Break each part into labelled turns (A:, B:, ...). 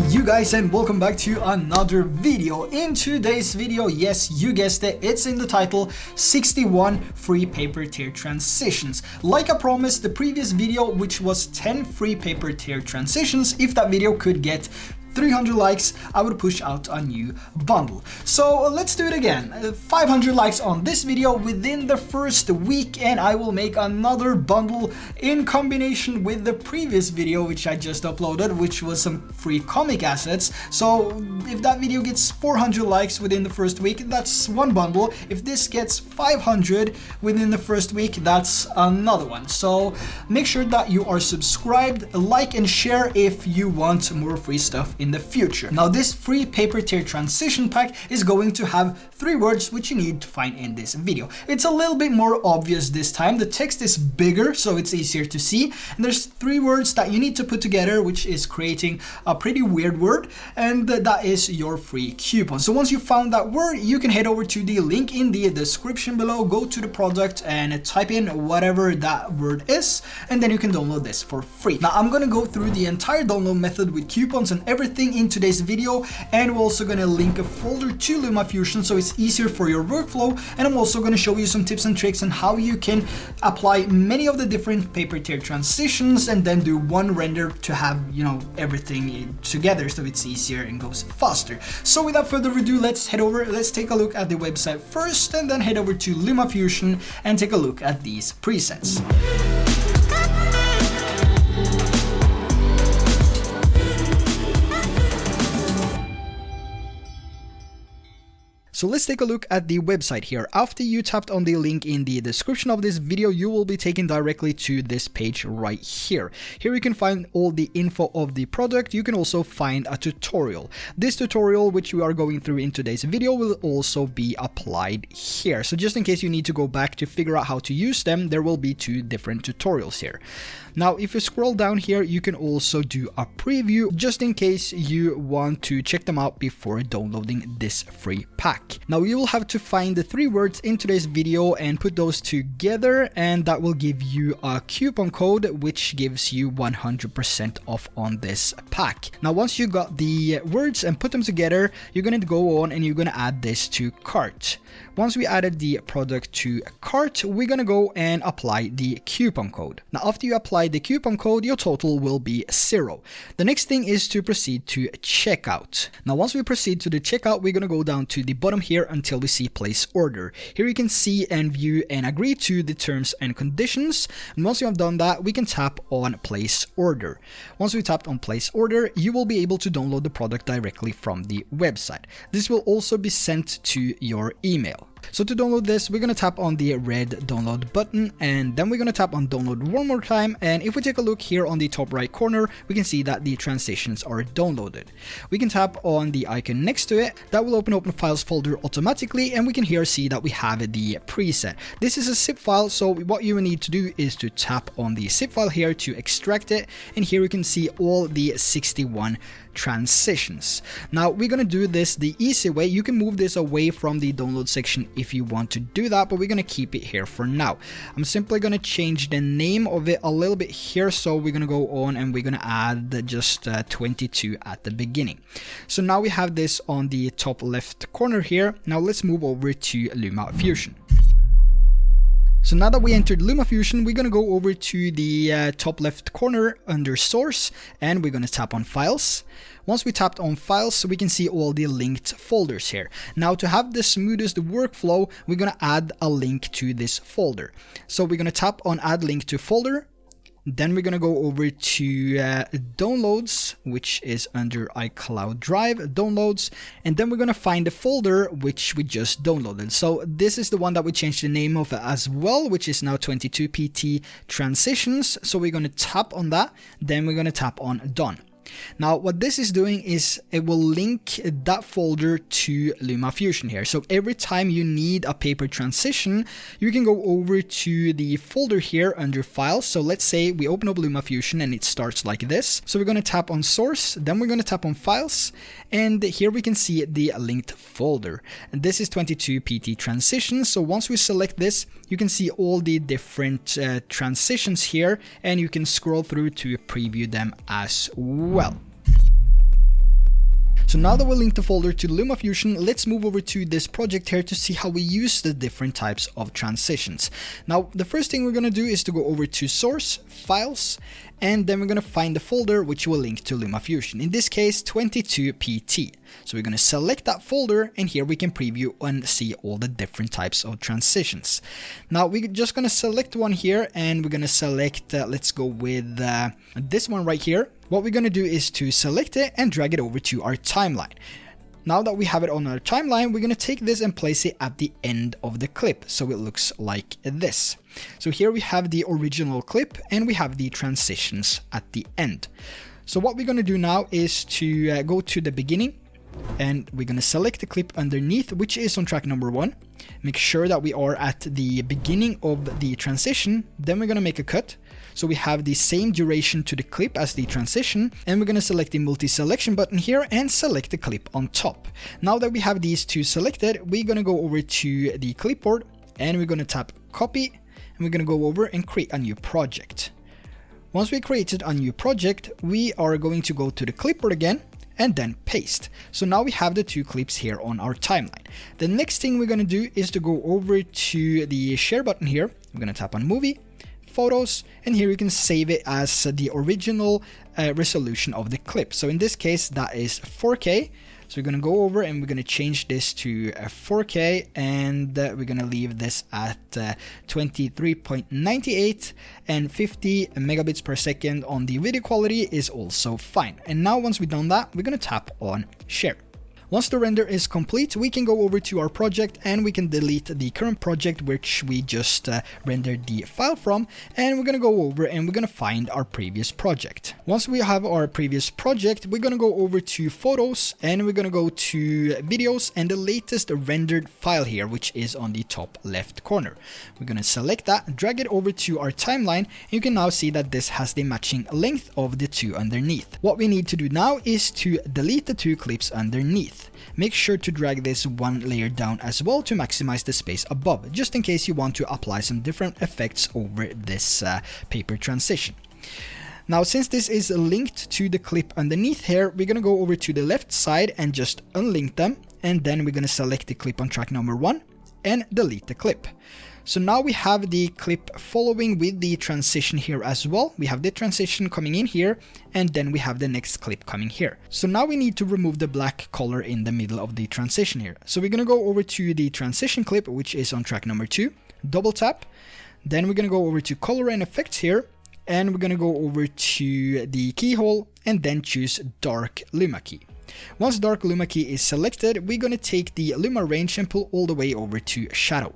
A: you guys, and welcome back to another video. In today's video, yes, you guessed it, it's in the title, 61 free paper tier transitions. Like I promised, the previous video, which was 10 free paper tier transitions, if that video could get 300 likes, I would push out a new bundle. So let's do it again. 500 likes on this video within the first week, and I will make another bundle in combination with the previous video which I just uploaded, which was some free comic assets. So if that video gets 400 likes within the first week, that's one bundle. If this gets 500 within the first week, that's another one. So make sure that you are subscribed, like and share if you want more free stuff in the future. Now, this free paper tier transition pack is going to have 3 words which you need to find in this video. It's a little bit more obvious this time. The text is bigger, so it's easier to see. And there's 3 words that you need to put together, which is creating a pretty weird word, and that is your free coupon. So once you found that word, you can head over to the link in the description below, go to the product and type in whatever that word is, and then you can download this for free. Now, I'm gonna go through the entire download method with coupons and everything in today's video, and we're also going to link a folder to LumaFusion so it's easier for your workflow. And I'm also going to show you some tips and tricks on how you can apply many of the different paper tier transitions and then do one render to have, you know, everything together so it's easier and goes faster. So without further ado, let's head over, let's take a look at the website first, and then head over to LumaFusion and take a look at these presets. So let's take a look at the website here. After you tapped on the link in the description of this video, you will be taken directly to this page right here. Here you can find all the info of the product. You can also find a tutorial. This tutorial, which we are going through in today's video, will also be applied here. So just in case you need to go back to figure out how to use them, there will be 2 different tutorials here. Now, if you scroll down here, you can also do a preview just in case you want to check them out before downloading this free pack. Now, you will have to find the 3 words in today's video and put those together, and that will give you a coupon code which gives you 100% off on this pack. Now, once you got the words and put them together, you're going to go on and you're going to add this to cart. Once we added the product to cart, we're going to go and apply the coupon code. Now, after you apply the coupon code, your total will be 0. The next thing is to proceed to checkout. Now, once we proceed to the checkout, we're going to go down to the bottom here until we see place order. Here you can see and view and agree to the terms and conditions. And once you have done that, we can tap on place order. Once we tapped on place order, you will be able to download the product directly from the website. This will also be sent to your email. So to download this, we're going to tap on the red download button, and then we're going to tap on download one more time. And if we take a look here on the top right corner, we can see that the transitions are downloaded. We can tap on the icon next to it. That will open up the files folder automatically, and we can here see that we have the preset. This is a zip file, so what you will need to do is to tap on the zip file here to extract it, and here you can see all the 61 transitions. Now, we're going to do this the easy way. You can move this away from the download section if you want to do that, but we're going to keep it here for now. I'm simply going to change the name of it a little bit here, so we're going to go on and we're going to add just 22 at the beginning. So now we have this on the top left corner here. Now let's move over to LumaFusion. So now that we entered LumaFusion, we're going to go over to the top left corner under source, and we're going to tap on files. Once we tapped on files, we can see all the linked folders here. Now, to have the smoothest workflow, we're going to add a link to this folder. So we're going to tap on add link to folder. Then we're going to go over to downloads, which is under iCloud Drive downloads. And then we're going to find the folder which we just downloaded. So this is the one that we changed the name of as well, which is now 22PT transitions. So we're going to tap on that. Then we're going to tap on done. Now, what this is doing is it will link that folder to LumaFusion here. So every time you need a paper transition, you can go over to the folder here under files. So let's say we open up LumaFusion and it starts like this. So we're going to tap on source, then we're going to tap on files, and here we can see the linked folder. And this is 22PT transitions. So once we select this, you can see all the different transitions here, and you can scroll through to preview them as well. So now that we linked the folder to LumaFusion, let's move over to this project here to see how we use the different types of transitions. Now, the first thing we're going to do is to go over to Source, Files, and then we're going to find the folder which will link to LumaFusion. In this case, 22PT. So we're going to select that folder, and here we can preview and see all the different types of transitions. Now we're just going to select one here, and we're going to select, let's go with this one right here. What we're going to do is to select it and drag it over to our timeline. Now that we have it on our timeline, we're going to take this and place it at the end of the clip, so it looks like this. So here we have the original clip, and we have the transitions at the end. So what we're going to do now is to go to the beginning, and we're going to select the clip underneath, which is on track number 1. Make sure that we are at the beginning of the transition. Then we're going to make a cut, so we have the same duration to the clip as the transition, and we're going to select the multi-selection button here and select the clip on top. Now that we have these two selected, we're going to go over to the clipboard, and we're going to tap copy, and we're going to go over and create a new project. Once we created a new project, we are going to go to the clipboard again and then paste. So now we have the two clips here on our timeline. The next thing we're going to do is to go over to the share button here. We're going to tap on movie, photos, and here you can save it as the original resolution of the clip. So in this case, that is 4K. So we're going to go over and we're going to change this to 4K, and we're going to leave this at 23.98, and 50 megabits per second on the video quality is also fine. And now once we've done that, we're going to tap on share. Once the render is complete, we can go over to our project and we can delete the current project which we just rendered the file from, and we're going to go over and we're going to find our previous project. Once we have our previous project, we're going to go over to photos, and we're going to go to videos and the latest rendered file here, which is on the top left corner. We're going to select that, drag it over to our timeline, and you can now see that this has the matching length of the two underneath. What we need to do now is to delete the two clips underneath. Make sure to drag this one layer down as well to maximize the space above, just in case you want to apply some different effects over this paper transition. Now, since this is linked to the clip underneath here, we're going to go over to the left side and just unlink them, and then we're going to select the clip on track number 1 and delete the clip. So now we have the clip following with the transition here as well. We have the transition coming in here, and then we have the next clip coming here. So now we need to remove the black color in the middle of the transition here. So we're going to go over to the transition clip, which is on track number 2, double tap. Then we're going to go over to color and effects here, and we're going to go over to the keyhole and then choose dark Luma key. Once dark Luma key is selected, we're going to take the Luma range and pull all the way over to shadow.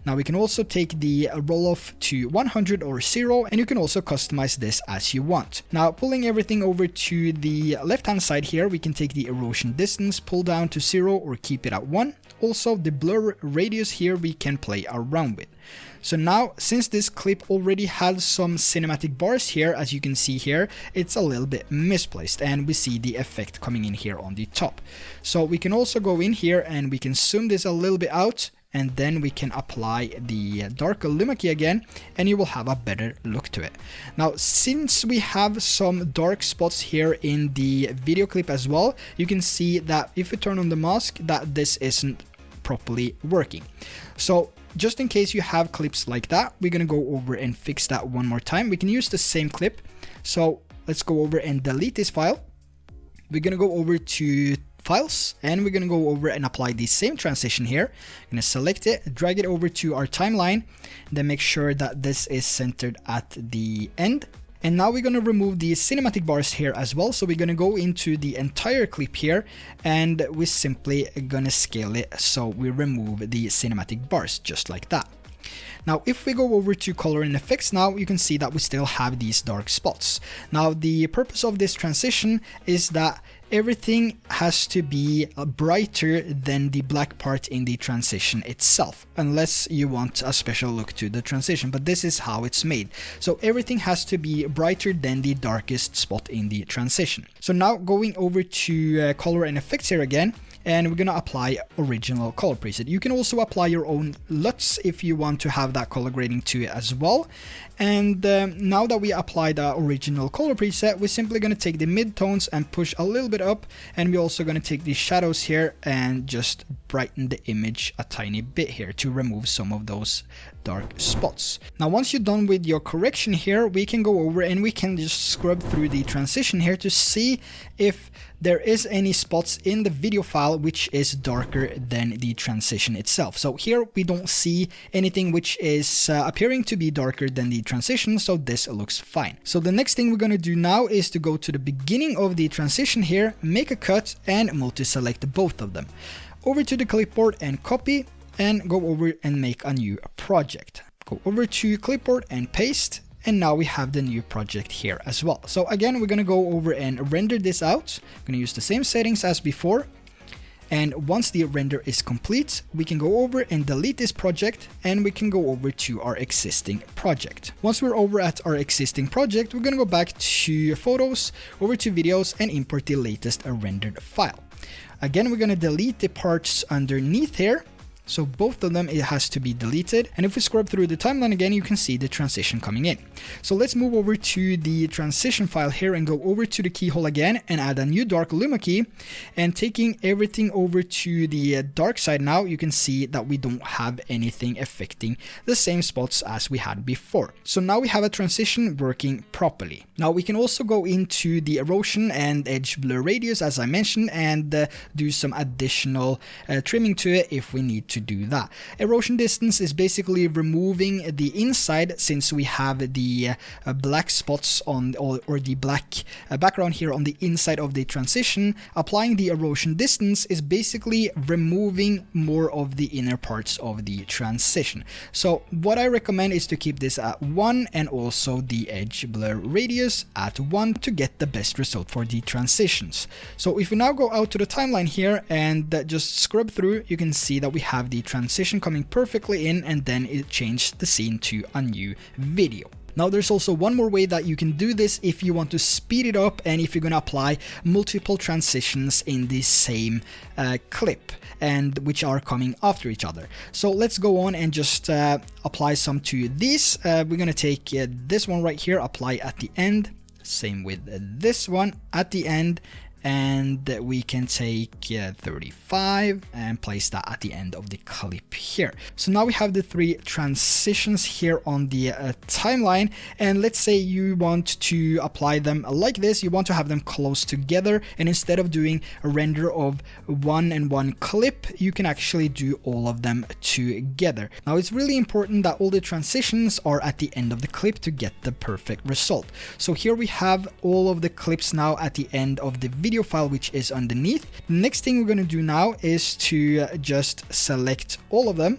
A: Now we can also take the roll-off to 100 or 0, and you can also customize this as you want. Now, pulling everything over to the left-hand side here, we can take the erosion distance, pull down to 0 or keep it at 1. Also, the blur radius here we can play around with. So now, since this clip already has some cinematic bars here, as you can see here, it's a little bit misplaced, and we see the effect coming in here on the top. So we can also go in here and we can zoom this a little bit out, and then we can apply the darker Luma key again, and you will have a better look to it. Now, since we have some dark spots here in the video clip as well, you can see that if we turn on the mask, that this isn't properly working. So just in case you have clips like that, we're gonna go over and fix that one more time. We can use the same clip. So let's go over and delete this file. We're gonna go over to files, and we're going to go over and apply the same transition here. I'm going to select it, drag it over to our timeline, then make sure that this is centered at the end. And now we're going to remove the cinematic bars here as well. So we're going to go into the entire clip here, and we're simply going to scale it so we remove the cinematic bars just like that. Now, if we go over to color and effects now, you can see that we still have these dark spots. Now, the purpose of this transition is that everything has to be brighter than the black part in the transition itself, unless you want a special look to the transition, but this is how it's made. So everything has to be brighter than the darkest spot in the transition. So now going over to color and effects here again, and we're gonna apply original color preset. You can also apply your own LUTs if you want to have that color grading to it as well. And now that we apply the original color preset, we're simply going to take the midtones and push a little bit up, and we're also going to take the shadows here and just brighten the image a tiny bit here to remove some of those dark spots. Now once you're done with your correction here, we can go over and we can just scrub through the transition here to see if there is any spots in the video file which is darker than the transition itself. So here we don't see anything which is appearing to be darker than the transition, so this looks fine. So the next thing we're going to do now is to go to the beginning of the transition here, make a cut and multi-select both of them. Over to the clipboard and copy, and go over and make a new project. Go over to clipboard and paste, and now we have the new project here as well. So again, we're going to go over and render this out. I'm going to use the same settings as before. And once the render is complete, we can go over and delete this project, and we can go over to our existing project. Once we're over at our existing project, we're going to go back to photos, over to videos, and import the latest rendered file. Again, we're going to delete the parts underneath here. So both of them, it has to be deleted. And if we scrub through the timeline again, you can see the transition coming in. So let's move over to the transition file here and go over to the keyhole again and add a new dark Luma key. And taking everything over to the dark side now, you can see that we don't have anything affecting the same spots as we had before. So now we have a transition working properly. Now we can also go into the erosion and edge blur radius, as I mentioned, and do some additional trimming to it if we need to do that. Erosion distance is basically removing the inside, since we have the black spots on or the black background here on the inside of the transition. Applying the erosion distance is basically removing more of the inner parts of the transition. So what I recommend is to keep this at 1 and also the edge blur radius at 1 to get the best result for the transitions. So if we now go out to the timeline here and just scrub through, you can see that we have the transition coming perfectly in, and then it changed the scene to a new video. Now there's also one more way that you can do this if you want to speed it up and if you're going to apply multiple transitions in the same clip, and which are coming after each other. So let's go on and just apply some to these. We're going to take this one right here, apply at the end. Same with this one at the end. And we can take 35 and place that at the end of the clip here. So now we have the 3 transitions here on the timeline, and let's say you want to apply them like this. You want to have them close together, and instead of doing a render of one and one clip, you can actually do all of them together. Now it's really important that all the transitions are at the end of the clip to get the perfect result. So here we have all of the clips now at the end of the video file, which is underneath. The next thing we're going to do now is to just select all of them,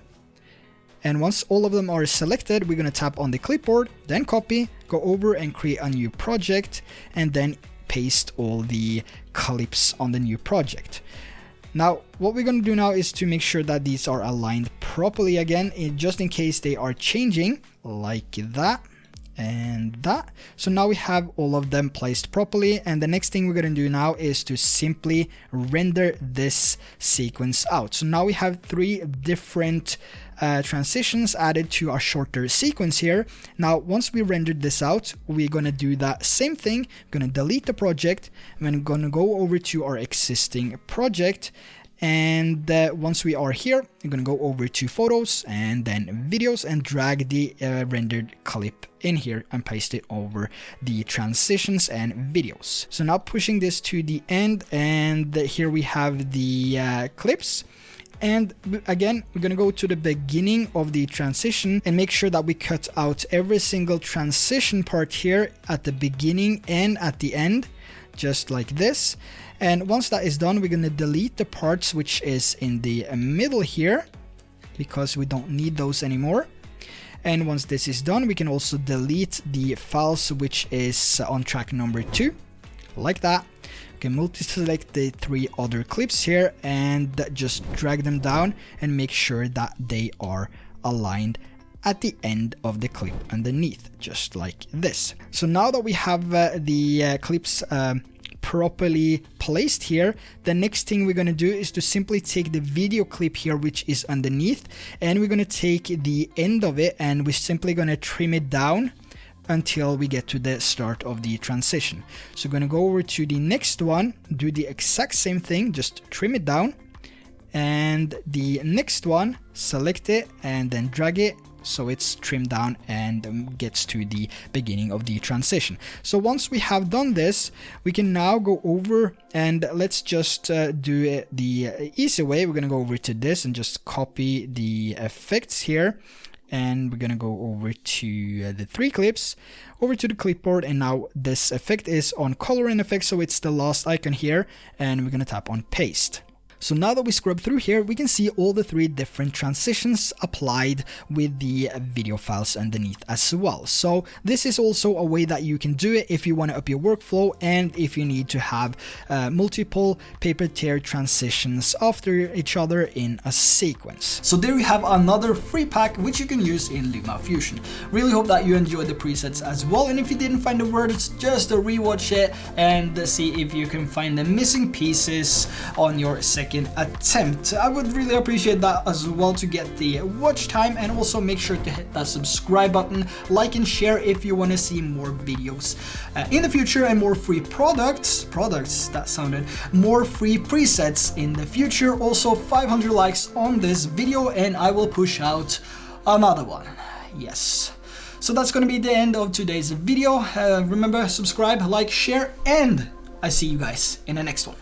A: and once all of them are selected, we're going to tap on the clipboard, then copy, go over and create a new project, and then paste all the clips on the new project. Now what we're going to do now is to make sure that these are aligned properly again, just in case they are changing, like that and that. So now we have all of them placed properly, and the next thing we're going to do now is to simply render this sequence out. So now we have 3 different transitions added to our shorter sequence here. Now once we rendered this out, we're going to do that same thing. I'm going to delete the project, and I'm going to go over to our existing project. And once we are here, I'm going to go over to photos and then videos and drag the rendered clip in here and paste it over the transitions and videos. So now pushing this to the end, and here we have the clips. And again, we're going to go to the beginning of the transition and make sure that we cut out every single transition part here at the beginning and at the end, just like this. And once that is done, we're going to delete the parts which is in the middle here, because we don't need those anymore. And once this is done, we can also delete the files which is on track number 2, like that. We can multi-select the 3 other clips here and just drag them down and make sure that they are aligned at the end of the clip underneath, just like this. So now that we have the clips properly placed here, the next thing we're going to do is to simply take the video clip here, which is underneath, and we're going to take the end of it and we're simply going to trim it down until we get to the start of the transition. So we're going to go over to the next one, do the exact same thing, just trim it down, and the next one, select it and then drag it so it's trimmed down and gets to the beginning of the transition. So once we have done this, we can now go over and let's just do it the easy way. We're going to go over to this and just copy the effects here, and we're going to go over to the 3 clips, over to the clipboard, and now this effect is on color and effects, so it's the last icon here, and we're going to tap on paste. So now that we scrub through here, we can see all the 3 different transitions applied with the video files underneath as well. So this is also a way that you can do it if you want to up your workflow and if you need to have multiple paper tear transitions after each other in a sequence. So there you have another free pack which you can use in LumaFusion. Really hope that you enjoyed the presets as well, and if you didn't find the words, just rewatch it and see if you can find the missing pieces on your second attempt. I would really appreciate that as well to get the watch time, and also make sure to hit that subscribe button, like and share if you want to see more videos in the future and more free products, that sounded, more free presets in the future. Also 500 likes on this video and I will push out another one. Yes. So that's going to be the end of today's video. Remember, subscribe, like, share, and I see you guys in the next one.